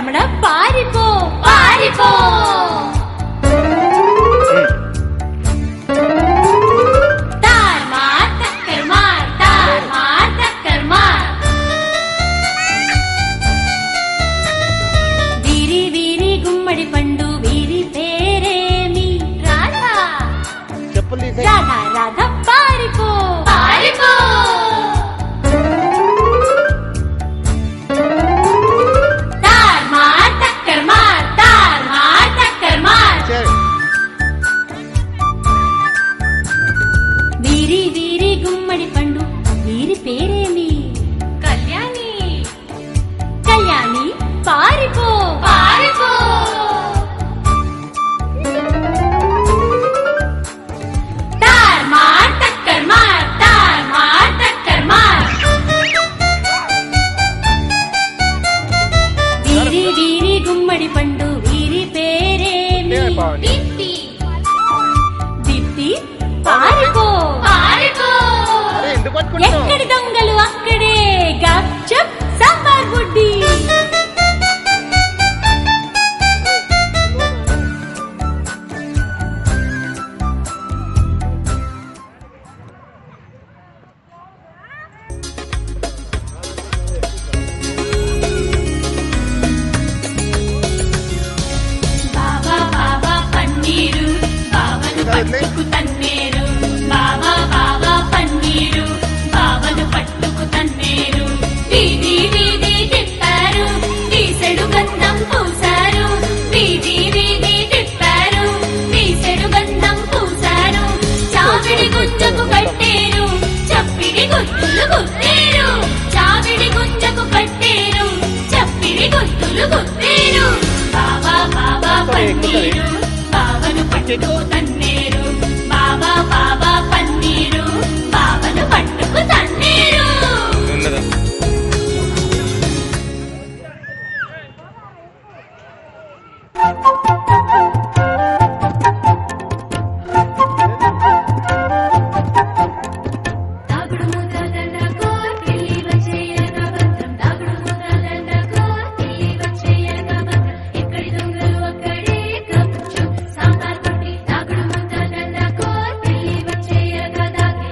రమణ పారిపో పారిపో. తార్ మార్ టక్కర్ మార్, తార్ మార్ టక్కర్ మార్. వీరి వీరి గుమ్మడి పండు వీరి పేరేమి? రాధా. రాధా రాధా పారిపో పారిపో. వీరి వీరి గుమ్మడి పండు వీరి పేరేమి? కళ్యాణి. కళ్యాణి పారిపో పారిపో. తార్ మార్ టక్కర్ మార్, తార్ మార్ టక్కర్ మార్. వీరి వీరి గుమ్మడి పండు వీరి పేరేమి? దీప్తి. దీప్తి పారిపో పారిపో. ఎక్కడి దొంగలు అక్కడే గప్చప్ సాంబార్ బుడ్డి. బాబా బాబా పన్నీరు బావను పట్టుకు తన్నేరు. బాబా బాబా పన్నీరు బావను పట్టుకు తన్నేరు. వీధి వీధి తిప్పారు వీసెడు గంధం పూసారు. వీధి వీధి తిప్పారు వీసెడు గంధం పూసారు. చావిడి గుంజకు కట్టేరు చప్పిడి గుర్తులు గుర్తేరు. చావిడి గుంజకు కట్టేరు చప్పిడి గుర్తులు గుర్తేరు. బాబా బాబా పన్నీరు బావను పట్టుకు తన్నేరు. బాబా బాబా పన్నీరు బావను పట్టుకు తన్నేరు. దాగుడు మూతదండ కోర్కెళ్ళి వచ్చేయగా భద్రం. దాగుడు మూతదండ కోర్కెళ్ళి వచ్చేయగా భద్రం. ఎక్కడి దొంగలు అక్కడే గప్చు సాంబార్ బుడ్డి. దాగుడు మూతదండ కోర్కెళ్ళి వచ్చేయగా దాగి.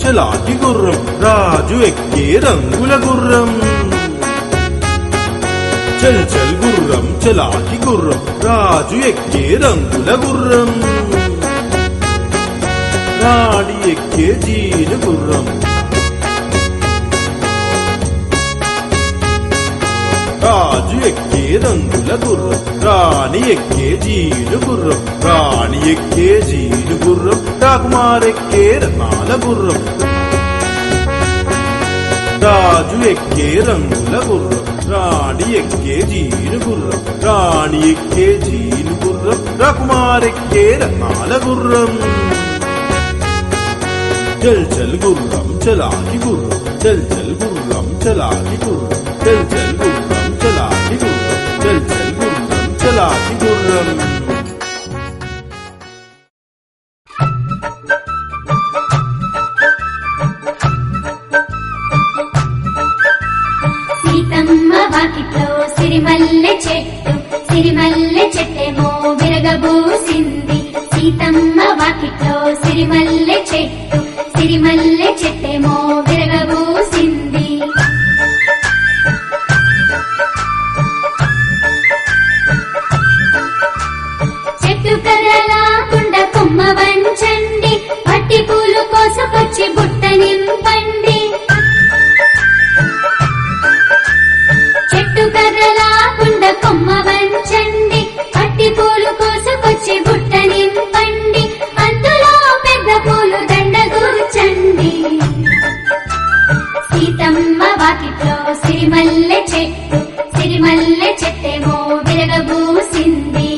చలాకి గుర్రం రాజు ఎక్కే రంగుల గుర్రం చల్ చల్ గుర్రం చలాకి గుర్రం రాజు ఎక్కే రంగుల గుర్రం రాణి ఎక్కే జీను గుర్రం రాజు ఎక్కే రంగుల గుర్రం రాణి ఎక్కే జీను గుర్రం రాణి ఎక్కే జీను గుర్రం రాకుమారెక్కే రత్నాల గుర్రం రాజు ఎక్కే రంగుల గుర్రం రాణి ఎక్కే జీను గుర్రం రాణి ఎక్కే జీను గుర్రం రాకుమారెక్కే రత్నాల గుర్రం చల్ చల్ గుర్రం చలాకి గుర్రం చల్ చల్ గుర్రం చలాకి గుర్రం చల్ చల్ గుర్రం చలాకి గుర్రం చల్ చల్ గుర్రం చలాకి గుర్రం సీతమ్మ వాకిట్లో సిరిమల్లె చెట్టు సిరిమల్లె చెట్టేమో విరగబూసింది సీతమ్మ వాకిట్లో సిరిమల్లె చెట్టు సిరిమల్లె చెట్టేమో విరగబూసింది చెట్టు కదలాకుండా కొమ్మ వంచండి పట్టి పూలు కోసకొచ్చి బుట్ట నింపండి చెట్టు కదలాకుండా కొమ్మ వంచండి పట్టి పూలు కోసకొచ్చి బుట్ట నింపండి అందులో పెద్ద పూలు దండ కూర్చండి సీతమ్మ వాకిట్లో సిరిమల్లె చెట్టు సిరిమల్లె చెట్టేమో విరగబూసింది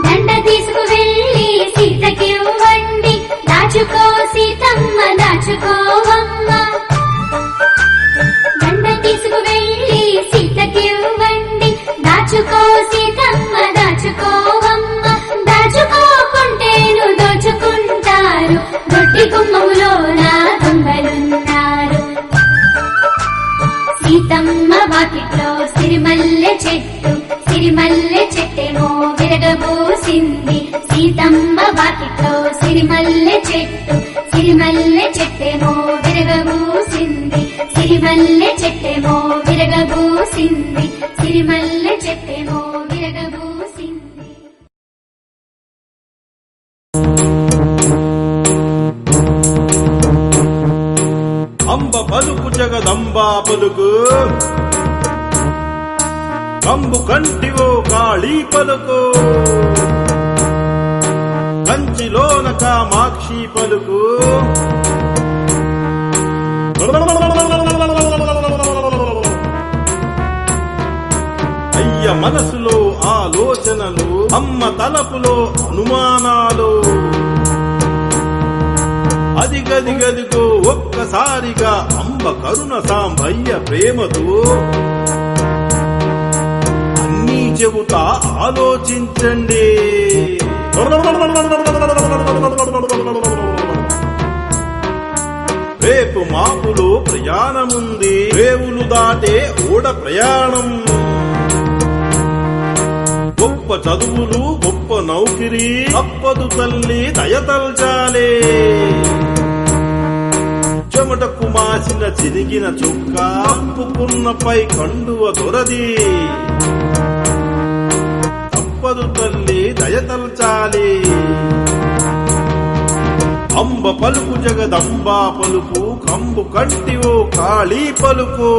దండ తీసుకువెళ్ళి సీతకివ్వండి దాచుకో సీతమ్మ దాచుకోవమ్మ దండ తీసుకువెళ్ళి సీతకివ్వండి దాచుకో సీతమ్మ దాచుకోవమ్మ దాచుకోకుంటేను దోచుకుంటారు దొడ్డి గుమ్మములోన దొంగలున్నారు సీతమ్మ వాకిట్లో సిరిమల్లె చెట్టు సిరిమల్లె చెట్టేమో విరగబూసింది సీతమ్మ వాకిట్లో సిరిమల్లె చెట్టు సిరిమల్లె చెట్టేమో విరగబూసింది సిరిమల్లె చెట్టేమో విరగబూసింది సిరిమల్లె చెట్టేమో విరగబూసింది అంబ పలుకు జగదంబా పలుకు కంబు కంటివో కాళీ పలుకు కంచిలోన కామాక్షి పలుకు అయ్య మనసులో ఆలోచనలు అమ్మ తలపులో అనుమానాలు అదిగదిగదిగో ఒక్కసారిగా అంబ కరుణ సాంబయ్య ప్రేమతో అన్నీ చెబుతా ఆలోచించండి రేపు మాపులో ప్రయాణముంది రేవులు దాటే ఓడ ప్రయాణం గొప్ప చదువులు గొప్ప నౌకిరి తప్పదు తల్లి దయతల్చాలే చెమటకు మాసిన చిరిగిన చుక్క అప్పుకున్నపై కండువ దొరది తప్పదు తల్లి దయతల్చాలి అంబ పలుకు జగదంబా పలుకు కంబు కంటివో కాళీ పలుకు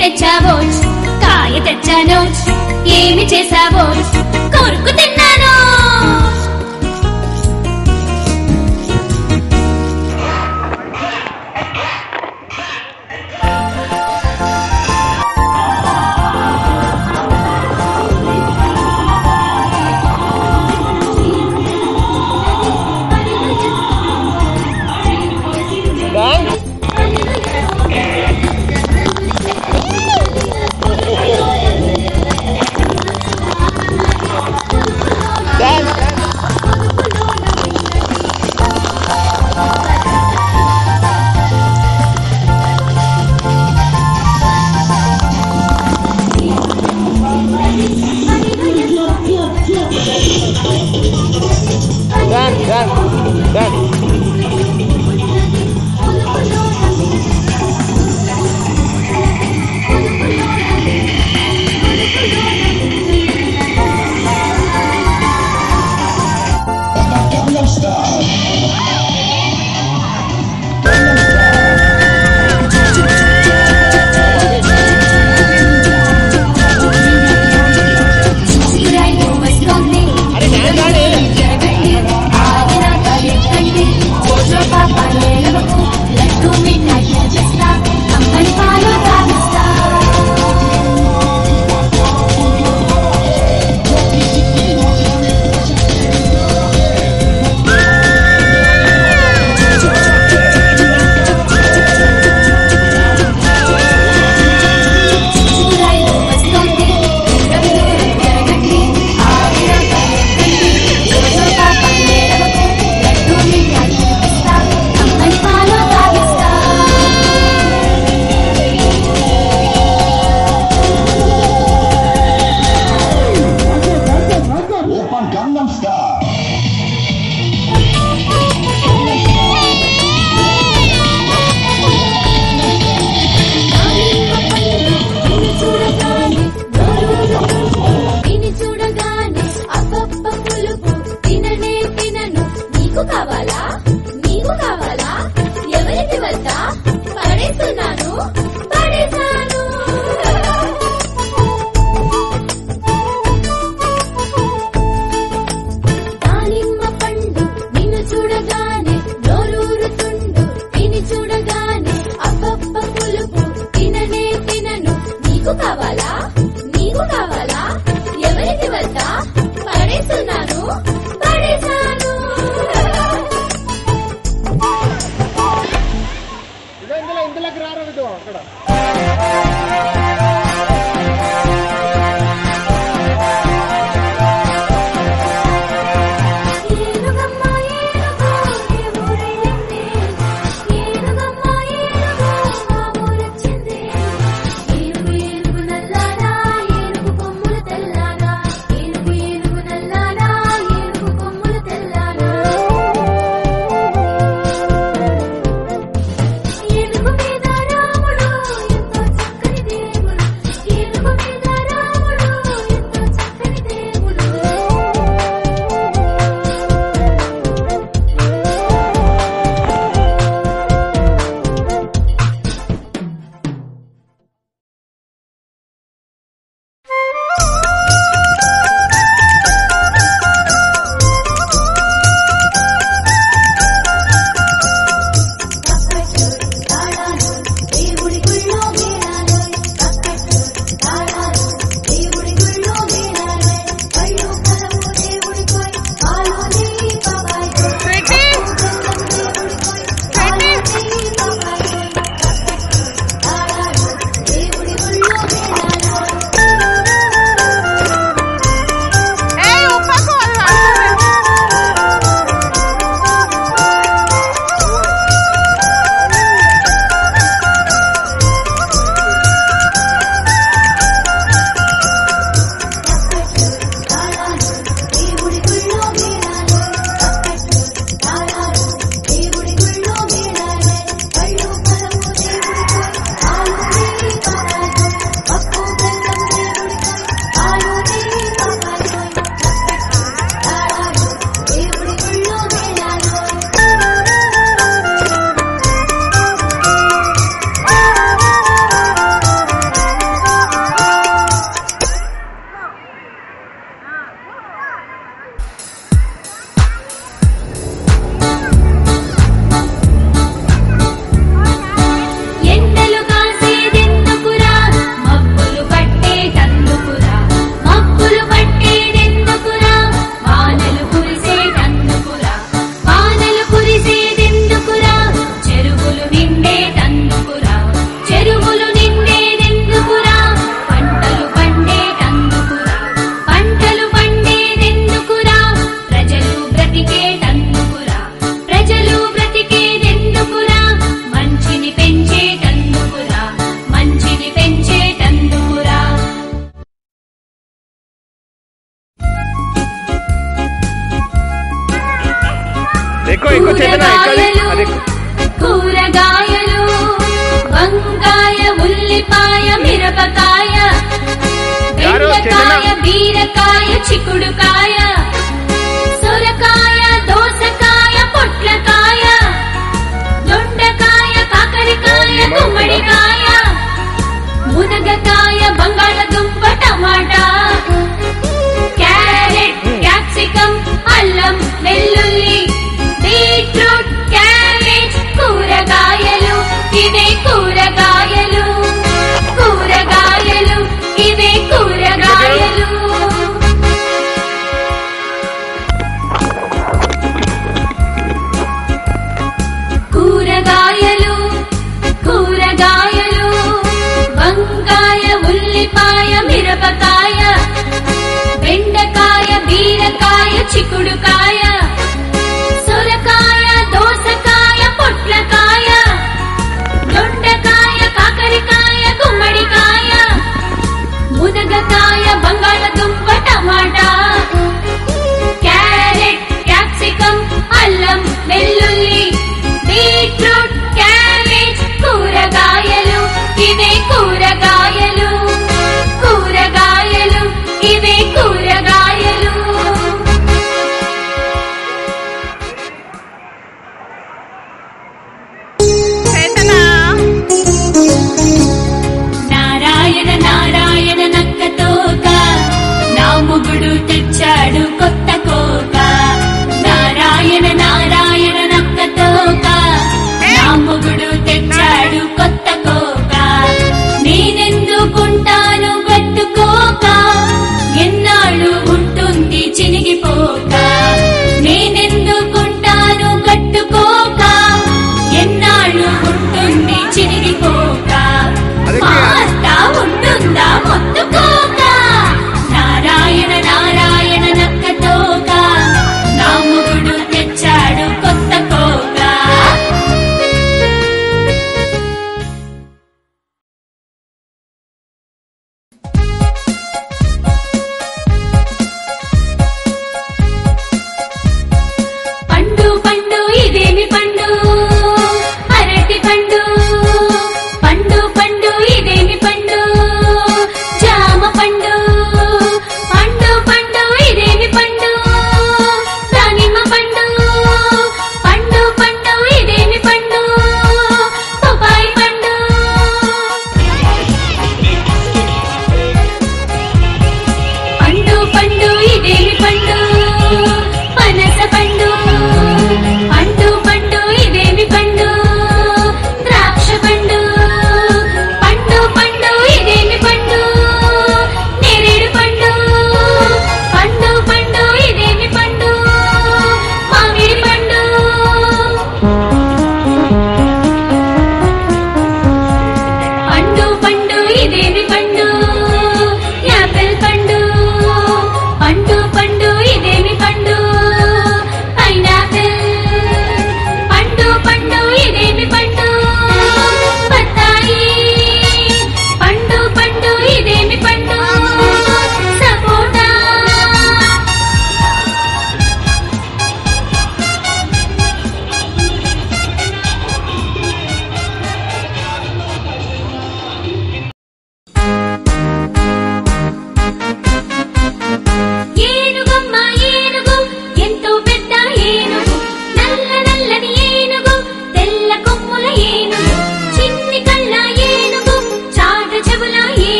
తెచ్చావో కాయ తెచ్చాను ఏమి చేసావో కొరుకు తిన్నాను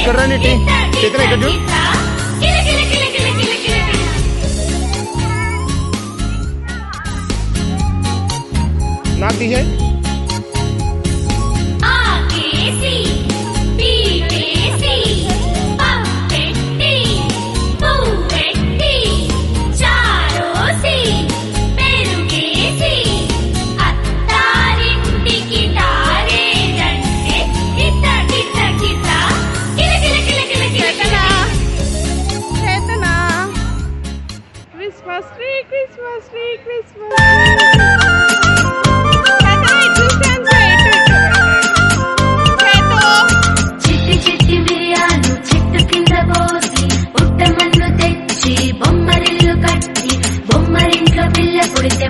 ఇక్కడ రండి చేతన ఇక్కడ చూడు నాకు తీసే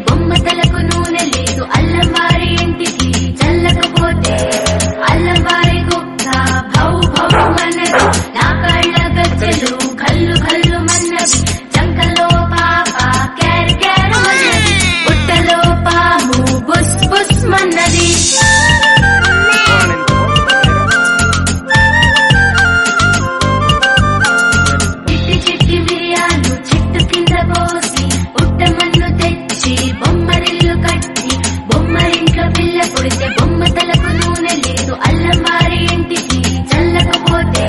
బొమ్మ తలకు నూనె లేదు అల్లం వారి ఇంటికి చల్లకపోతే అల్లం వారి కుక్క భౌ భౌ మన్నది నా కళ్ళ గజ్జలు కల్లు కల్లు మన్నది చంకలో పాప క్యారి క్యారు మన్నది పుట్టలో పాము బుస్ బుస్ మన్నది చిట్టి చిట్టి బియ్యాలు చెట్టు కింద పోసి పుట్టమన్ను తెచ్చి బొమ్మరిల్లు కట్టి బొమ్మరింట్లో పిల్ల పుడితే బొమ్మ తలకు నూనె లేదు అల్లం వారి ఇంటికి చల్లకపోతే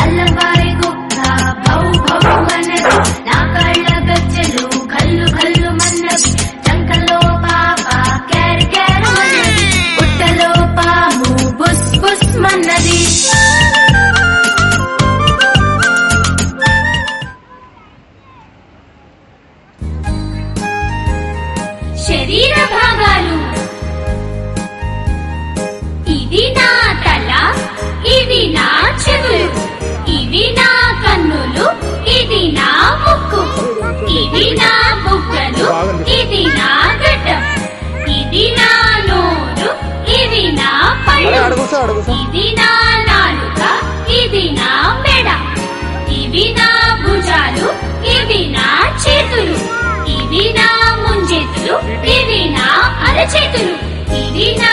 అల్లం వారి కుక్క భౌ భౌ మన్నది నా కళ్ళ గజ్జలు కల్లు కల్లు మన్నది చంకలో పాప క్యారి క్యారు మన్నది పుట్టలో పాము బుస్ బుస్ మన్నది శరీర భాగాలు ఇది నా తల ఇవి నా చెవులు ఇవి నా కన్నులు ఇది నా ముక్కు ఇవి నా బుగ్గలు ఇది నా గడ్డం ఇది నా నోరు ఇవి నా పళ్ళు ఇది నా నాలుక ఇది నా మెడ ఇవి నా భుజాలు ఇవి నా చేతులు ఇవి నా ముంజేతులు ఇవి నా అరచేతులు ఇవి నా